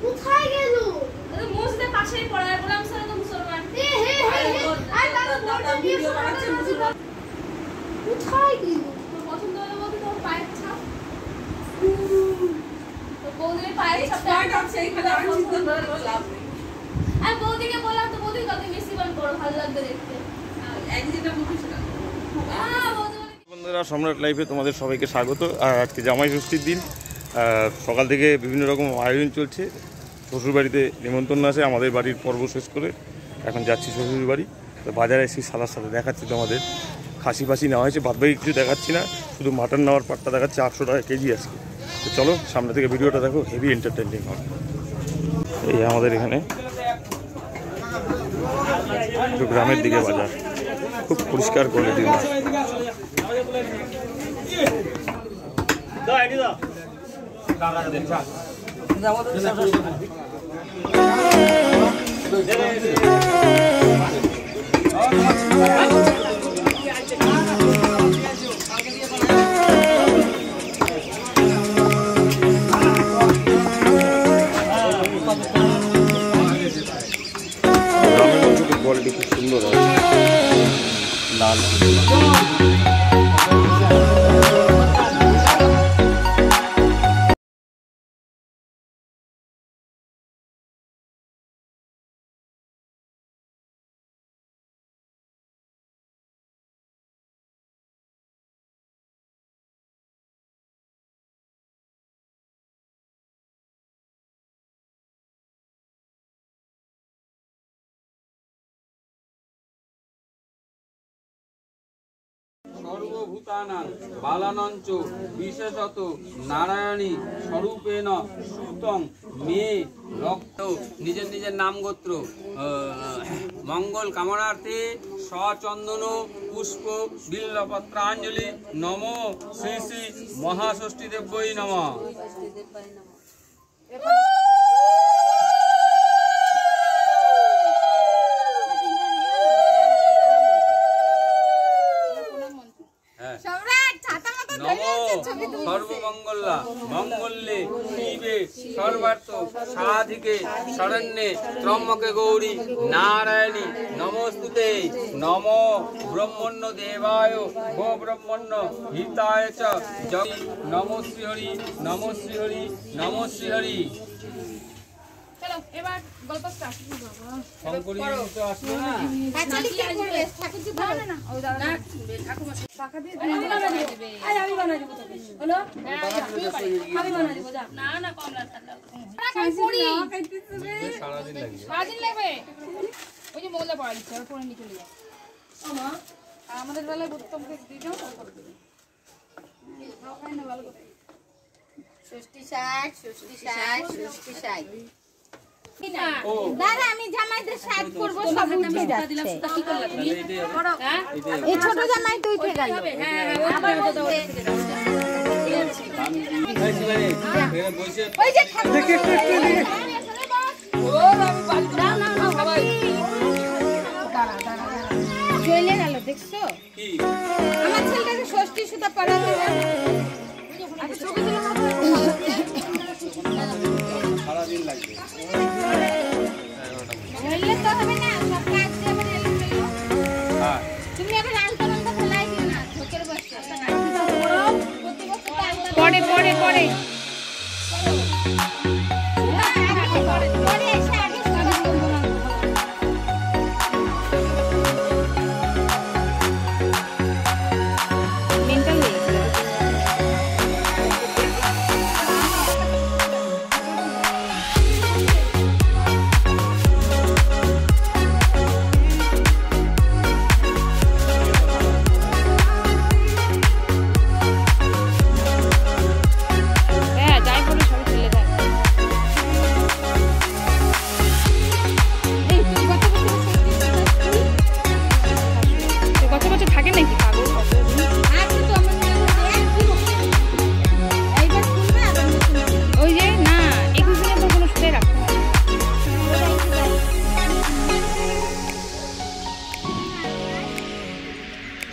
কোথায় গেল? মসজিদের পাশেই পড়া বললাম স্যার তো মুসলমান। আর দাদা বড় ভিডিও বানাচ্ছে মুসলমান। কোথায় গেল? তো পছন্দ হলো বলতে তোর পায়ের ছাপ। তো বৌদির পায়ের ছাপটা আছে এখানে আর চিন্তা করে লাভ নেই। আর বৌদিকে বললাম তো বৌদি কত বেশি বান বড় ভালো লাগবে দেখতে। একই যেটা বলছিস না। বন্ধুরা, সম্রাট লাইফে তোমাদের সবাইকে স্বাগত। আর আজকে জামাই ষষ্ঠীর দিন, সকাল থেকে বিভিন্ন রকম আয়োজন চলছে। শ্বশুরবাড়িতে নিমন্ত্রণ আছে, আমাদের বাড়ির পর্ব শেষ করে এখন যাচ্ছি শ্বশুর বাড়ি। তো বাজারে এসে সালার সাথে দেখাচ্ছি তোমাদের খাসি ফাসি নেওয়া হয়েছে, বাদবাকি কিছু দেখাচ্ছি না, শুধু মাটন নেওয়ার পাটটা দেখাচ্ছে। 800 টাকা কেজি আজকে। তো চলো সামনে থেকে ভিডিওটা দেখো, হেভি এন্টারটেইনিং হবে। এই আমাদের এখানে একটু গ্রামের দিকে বাজার, খুব পরিষ্কার করে দিন। কোয়ালিটি খুব সুন্দর আছে, লাল। সর্বভূতানাং বালানঞ্চ বিশেষত নারায়ণী স্বরূপেণ সুতং মে রক্ত। নিজের নিজের নাম গোত্র মঙ্গল কামনার্থে সচন্দন পুষ্প বিল্লপত্রাঞ্জলি নম শ্রী শ্রী মহাষষ্ঠী দেব্যই নমঃ। সর্বমঙ্গলা মঙ্গলে শিবে সর্বার্থ সাধিকে শরণ্যে ত্র্যম্বকে গৌরী নারায়ণী নমস্তুতে। নমো ব্রহ্মণ্য দেবায় গো ব্রহ্মণ্য হিতায় চ জয়। নমঃ শ্রীহরি নমঃ শ্রীহরি নমঃ শ্রীহরি। চলো এবার গল্প স্টার্ট। শঙ্করী তো আসবে না। আচ্ছা কি করবে? ঠাকুর কি ভালো না? ও দাদা না ঠাকুমা টাকা দিয়ে দিবে। আমি বানাই দেব তোকে। হলো? আমি বানাই দেব যা। না না কমলা ঠান্ডা। খাই পড়ি। সারাদিন লাগবে। ওই যে মোগলা পড়া দিচ্ছে, আর পড়ে নিয়ে চলে যায়। আমা আমাদের বেলায় উত্তমকে দিয়ে দাও, তারপর দেবে। খাই না ভালো করে। ষষ্ঠী ষাট দাদা আমি জামাইদের সাজ করবো, সব উঠে যাচ্ছে। এই ছোট জামাই তো উঠে গেল। ওই যে চলে গেল, দেখছো আমার ছেলেটাকে ষষ্ঠী সুতা পড়াতে সারাদিন লাগবে। তো হবে না, সব কাজ দিয়ে আবার হ্যাঁ তুমি আবার আলতা ফেলাই দিও না, ছোকের বসে পড়ে পড়ে পড়ে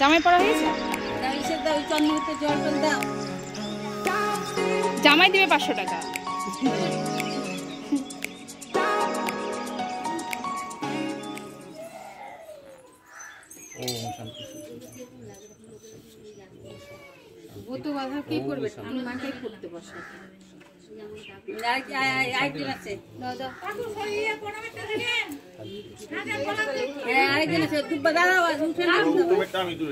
জামাই পড়া হয়েছে? দাও জল দাও। জামাই দেবে 500 টাকা। ভূত বাধা কি করবে? আমি মাকে করতে বসে। আরেকজন আছে। আরেকজন আছে। দুব্বা দাঁড়াও,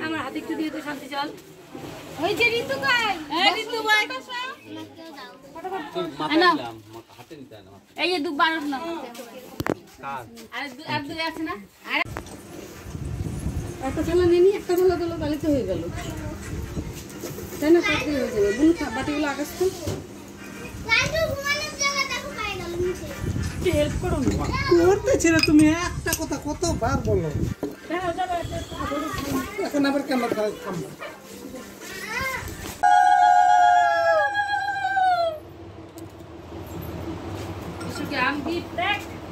আমার হাতে একটু দিয়ে তো শান্তি চল। ওই যে ঋতু ভাই, ঋতু ভাই এই যে দুব্বা না আর দূরে আছে না? একটা ছেলে নিয়ে নিয়ে একটা ছেলে দিল, তাহলে তো হয়ে গেল, তাই না? তাড়াতাড়ি হয়ে যাবে। বুনু বাটিগুলো আকাশ তো হেল্প করো না, করতেছি না। তুমি একটা কথা কতবার বলো, এখন আবার কেন থামবো?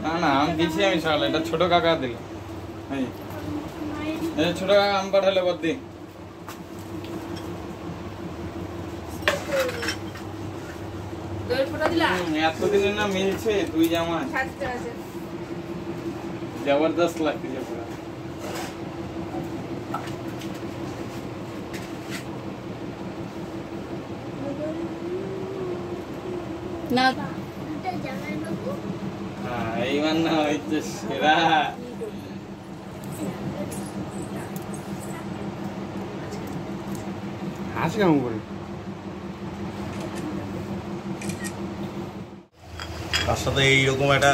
না না আম দিছি আমি সকালে, এটা ছোট কাকা দিল। এই ছোট কাকা আম পাঠালে বদ্দি। এতদিনের না মিলছে তুই জামা জবরদস্ত লাগতেছে পুরো। না এইবার না হইছে সেরা। হাসি কেমন করে? তার সাথে এইরকম একটা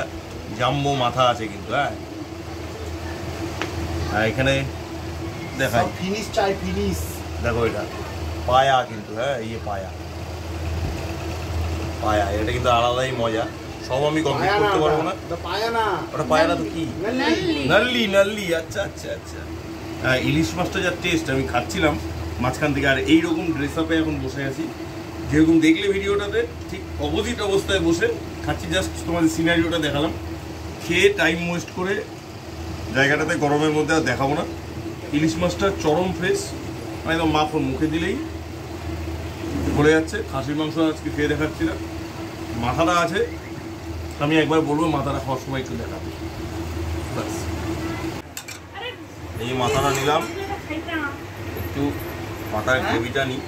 জাম্বো মাথা আছে কিন্তু। হ্যাঁ, আর এখানে দেখাই ফিনিশ চাই, ফিনিশ। দেখো এটা পায়া কিন্তু। হ্যাঁ, এই পায়া পায়া, এটা কিন্তু আলাদাই মজা। সব আমি কমপ্লিট করতে পারবো না। পায়া না, ওটা পায়া না তো কি? নাল্লি নাল্লি। আচ্ছা আচ্ছা আচ্ছা। হ্যাঁ, ইলিশ মাছটা যা টেস্ট, আমি খাচ্ছিলাম মাঝখান থেকে। আর এইরকম ড্রেস আপে এখন বসে আছি, যেরকম দেখলে ভিডিওটাতে ঠিক অপোজিট অবস্থায় বসে খাচ্ছি। জাস্ট তোমাদের সিনারিওটা দেখালাম। খেয়ে টাইম ওয়েস্ট করে জায়গাটাতে গরমের মধ্যে আর দেখাবো না। ইলিশ মাছটা চরম ফ্রেশ, একদম মাখন, মুখে দিলেই ভরে যাচ্ছে। খাসির মাংস আজকে খেয়ে দেখাচ্ছি না। মাথাটা আছে, আমি একবার বলবো মাথাটা খাওয়ার সময় একটু দেখাবে। ব্যাস, এই মাথাটা নিলাম, একটু মাথার গ্রেভিটা নিই।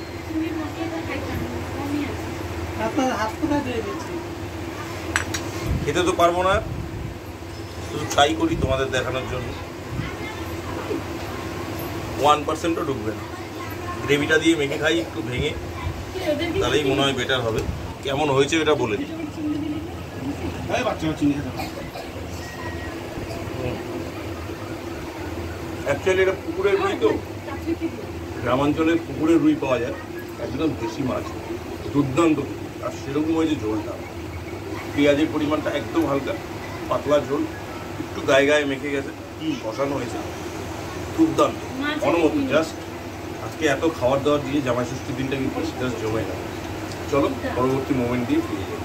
খেতে তো পারবো না, শুধু ট্রাই করি তোমাদের দেখানোর জন্য। 1%ও ঢুকবে না। গ্রেভিটা দিয়ে মেখে খাই একটু ভেঙে, তাহলেই মনে হয় বেটার হবে। কেমন হয়েছে এটা বলে দিই। অ্যাকচুয়ালি এটা পুকুরের রুই তো, গ্রামাঞ্চলে পুকুরের রুই পাওয়া যায়, একদম দেশি মাছ, দুর্দান্ত। আর সেরকম হয়েছে ঝোলটা, পেঁয়াজের পরিমাণটা একদম হালকা, পাতলা ঝোল, একটু গায়ে গায়ে মেখে গেছে, বসানো হয়েছে, দুর্দান্ত অনুমত। জাস্ট আজকে এত খাবার দাবার দিয়ে জামাই ষষ্ঠীর দিনটা কিন্তু জাস্ট জমে গেল। চলো পরবর্তী মোমেন্ট দিয়ে ফিরে যাই।